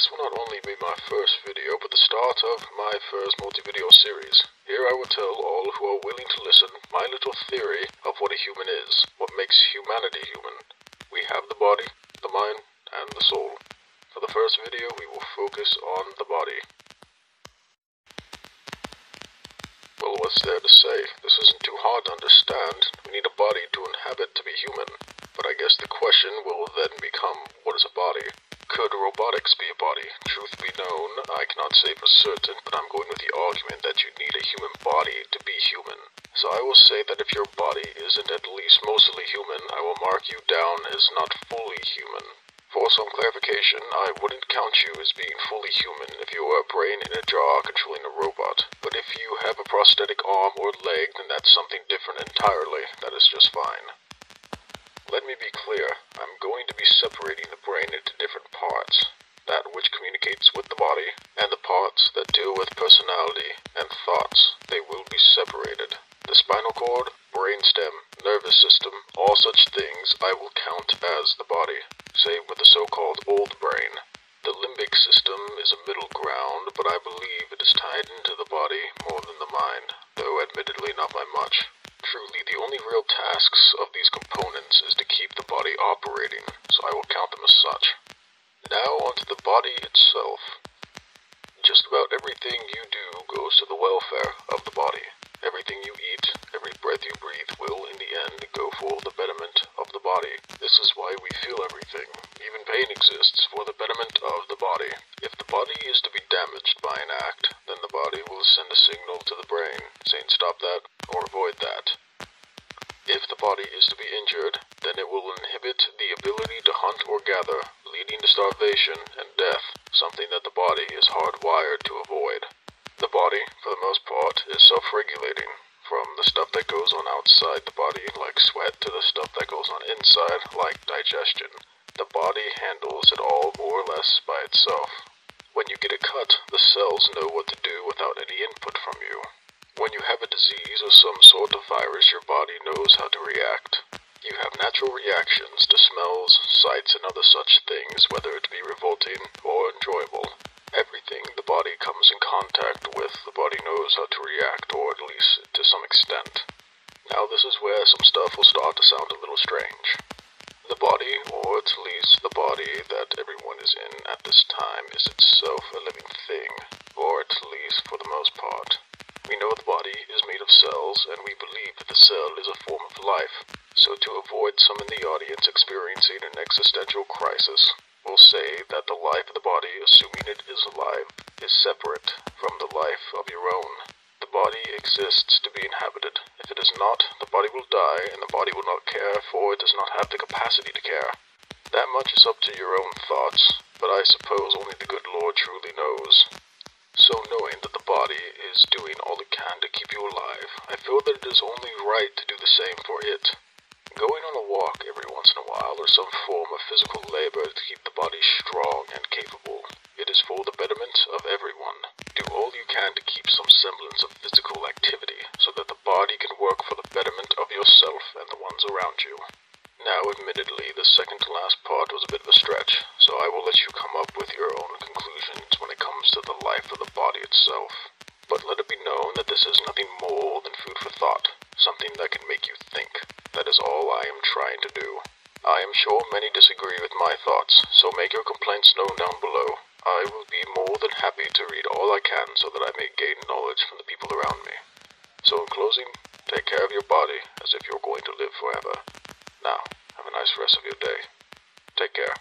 This will not only be my first video, but the start of my first multi-video series. Here I will tell all who are willing to listen my little theory of what a human is, what makes humanity human. We have the body, the mind, and the soul. For the first video, we will focus on the body. Well, what's there to say? This isn't too hard to understand. We need a body to inhabit to be human. But I guess the question will then become, what is a body? Could robotics be a body? Truth be known, I cannot say for certain, but I'm going with the argument that you need a human body to be human. So I will say that if your body isn't at least mostly human, I will mark you down as not fully human. For some clarification, I wouldn't count you as being fully human if you were a brain in a jar controlling a robot. But if you have a prosthetic arm or leg, then that's something different entirely. That is just fine. Let me be clear, I'm going to be separating the brain into different parts. That which communicates with the body, and the parts that deal with personality and thoughts. They will be separated. The spinal cord, brainstem, nervous system, all such things I will count as the body, save with the so-called old brain. The limbic system is a middle ground, but I believe it is tied into the body more than the mind, though admittedly not by much. Truly, the only real tasks of these components is to keep the body operating, so I will count them as such. Now onto the body itself. Just about everything you do goes to the welfare of the body. Everything you eat, every breath you breathe will, in the end, go for the betterment of the body. This is why we feel everything. Even pain exists for the betterment of the body. If the body is to be damaged by an act, then the body will send a signal to the brain, saying stop that or avoid that. If the body is to be injured, then it will inhibit the ability to hunt or gather, leading to starvation and death, something that the body is hardwired to avoid. The body, for the most part, is self-regulating, from the stuff that goes on outside the body, like sweat, to the stuff that goes on inside, like digestion. The body handles it all more or less by itself. When you get a cut, the cells know what to do without any input from you. When you have a disease or some sort of virus, your body knows how to react. You have natural reactions to smells, sights, and other such things, whether it be revolting or enjoyable. Everything the body comes in contact with, the body knows how to react, or at least to some extent. Now this is where some stuff will start to sound a little strange. The body, or at least the body that everyone is in at this time, is itself a living thing, or at least for the most part. We know the body is made of cells, and we believe that the cell is a form of life. So to avoid some in the audience experiencing an existential crisis, we'll say that the life of the body, assuming it is alive, is separate from the life of your own. The body exists to be inhabited. If it is not, the body will die, and the body will not care, for it does not have the capacity to care. That much is up to your own thoughts, but I suppose only the good Lord truly knows. So knowing that the body is doing all it can to keep you alive, I feel that it is only right to do the same for it. Going on a walk every once in a while, or some form of physical labor to keep the body strong and capable. It is for the betterment of everyone. Do all you can to keep some semblance of physical activity, so that the body can work for the betterment of yourself and the ones around you. Now, admittedly, the second to last part was a bit of a stretch, so I will let you come up with your own conclusions when it comes to the life of the body itself. But let it be known that this is nothing more than food for thought, something that can make you think. That is all I am trying to do. I am sure many disagree with my thoughts, so make your complaints known down below. I will be more than happy to read all I can so that I may gain knowledge from the people around me. So in closing, take care of your body as if you're going to live forever. Now, have a nice rest of your day. Take care.